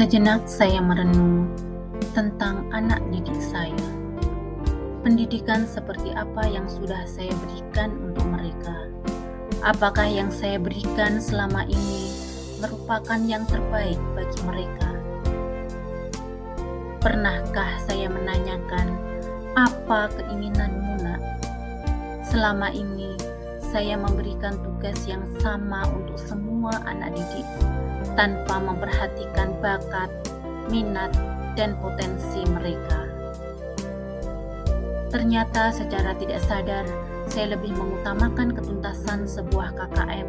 Sejenak saya merenung tentang anak didik saya. Pendidikan seperti apa yang sudah saya berikan untuk mereka? Apakah yang saya berikan selama ini merupakan yang terbaik bagi mereka? Pernahkah saya menanyakan, apa keinginanmu, Nak? Selama ini saya memberikan tugas yang sama untuk semua anak didik, tanpa memperhatikan bakat, minat, dan potensi mereka. Ternyata secara tidak sadar, saya lebih mengutamakan ketuntasan sebuah KKM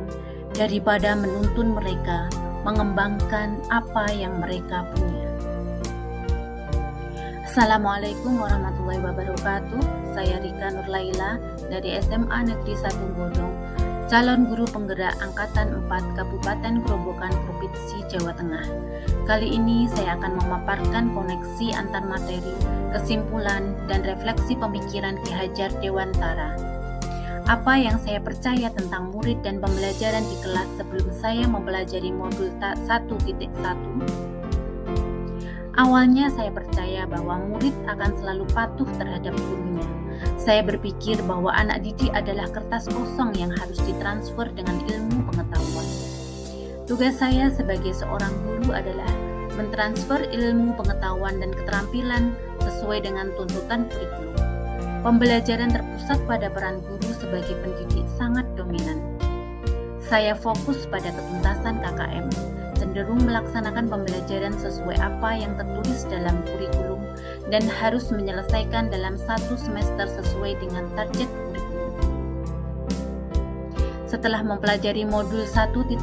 daripada menuntun mereka mengembangkan apa yang mereka punya. Assalamualaikum warahmatullahi wabarakatuh. Saya Rika Nurlaila dari SMA Negeri 1 Godong, calon guru penggerak Angkatan 4 Kabupaten Grobogan, Provinsi Jawa Tengah. Kali ini saya akan memaparkan koneksi antar materi, kesimpulan, dan refleksi pemikiran Ki Hajar Dewantara. Apa yang saya percaya tentang murid dan pembelajaran di kelas sebelum saya mempelajari modul 1.1. Awalnya saya percaya bahwa murid akan selalu patuh terhadap gurunya. Saya berpikir bahwa anak didik adalah kertas kosong yang harus ditransfer dengan ilmu pengetahuan. Tugas saya sebagai seorang guru adalah mentransfer ilmu pengetahuan dan keterampilan sesuai dengan tuntutan kurikulum. Pembelajaran terpusat pada peran guru sebagai pendidik sangat dominan. Saya fokus pada ketuntasan KKM, cenderung melaksanakan pembelajaran sesuai apa yang tertulis dalam kurikulum dan harus menyelesaikan dalam satu semester sesuai dengan target kurikulum. Setelah mempelajari modul 1.1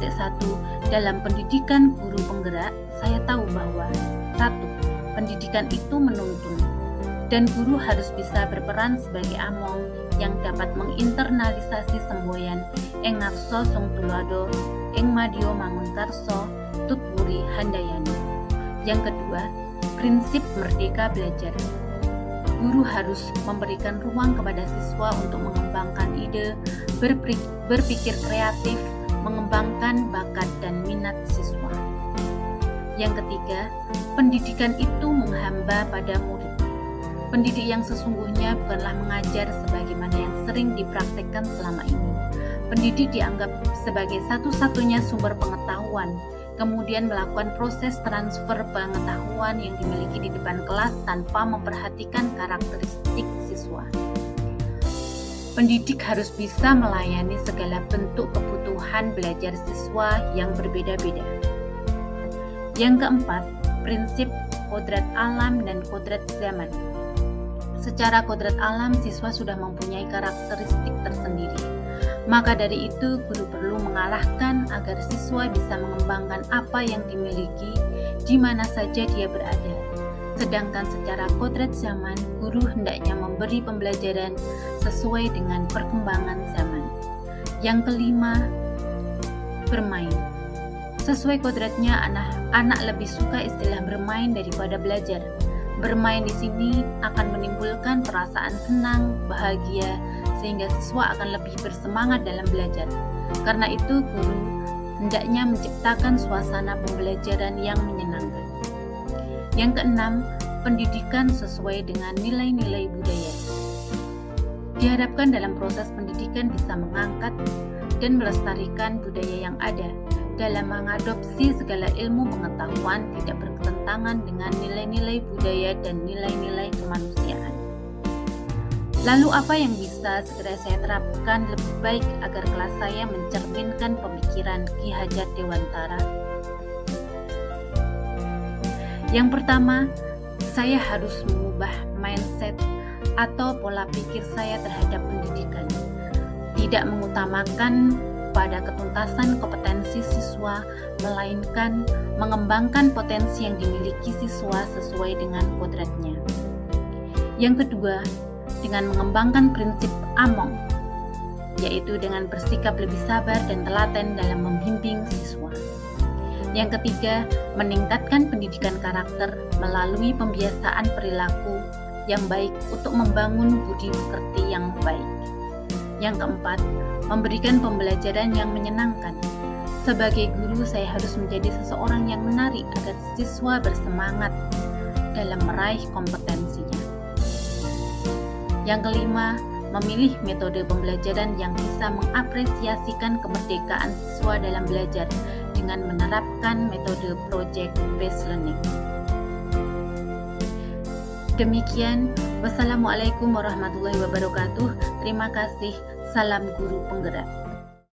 dalam pendidikan guru penggerak, saya tahu bahwa 1. Pendidikan itu menuntun, dan guru harus bisa berperan sebagai among yang dapat menginternalisasi semboyan ing ngarsa sung tuladha ing madya mangunkarsa tutwuri handayani. Yang kedua, prinsip merdeka belajar. Guru harus memberikan ruang kepada siswa untuk mengembangkan ide, berpikir kreatif, mengembangkan bakat dan minat siswa. Yang ketiga, pendidikan itu menghamba pada murid. Pendidik yang sesungguhnya bukanlah mengajar sebagaimana yang sering dipraktikkan selama ini. Pendidik dianggap sebagai satu-satunya sumber pengetahuan, kemudian melakukan proses transfer pengetahuan yang dimiliki di depan kelas tanpa memperhatikan karakteristik siswa. Pendidik harus bisa melayani segala bentuk kebutuhan belajar siswa yang berbeda-beda. Yang keempat, prinsip kodrat alam dan kodrat zaman. Secara kodrat alam, siswa sudah mempunyai karakteristik tersendiri. Maka dari itu, guru perlu mengarahkan agar siswa bisa mengembangkan apa yang dimiliki di mana saja dia berada. Sedangkan secara kodrat zaman, guru hendaknya memberi pembelajaran sesuai dengan perkembangan zaman. Yang kelima, bermain. Sesuai kodratnya, anak lebih suka istilah bermain daripada belajar. Bermain di sini akan menimbulkan perasaan senang, bahagia, sehingga siswa akan lebih bersemangat dalam belajar. Karena itu, guru hendaknya menciptakan suasana pembelajaran yang menyenangkan. Yang keenam, pendidikan sesuai dengan nilai-nilai budaya. Diharapkan dalam proses pendidikan bisa mengangkat dan melestarikan budaya yang ada. Dalam mengadopsi segala ilmu pengetahuan tidak bertentangan dengan nilai-nilai budaya dan nilai-nilai kemanusiaan. Lalu apa yang bisa segera saya terapkan lebih baik agar kelas saya mencerminkan pemikiran Ki Hajar Dewantara? Yang pertama, saya harus mengubah mindset atau pola pikir saya terhadap pendidikan. Tidak mengutamakan pada ketuntasan kompetensi siswa, melainkan mengembangkan potensi yang dimiliki siswa sesuai dengan kodratnya. Yang kedua, dengan mengembangkan prinsip among, yaitu dengan bersikap lebih sabar dan telaten dalam membimbing siswa. Yang ketiga, meningkatkan pendidikan karakter melalui pembiasaan perilaku yang baik untuk membangun budi pekerti yang baik. Yang keempat, memberikan pembelajaran yang menyenangkan. Sebagai guru, saya harus menjadi seseorang yang menarik agar siswa bersemangat dalam meraih kompetensinya. Yang kelima, memilih metode pembelajaran yang bisa mengapresiasikan kemerdekaan siswa dalam belajar dengan menerapkan metode project-based learning. Demikian, wassalamualaikum warahmatullahi wabarakatuh. Terima kasih. Salam guru penggerak.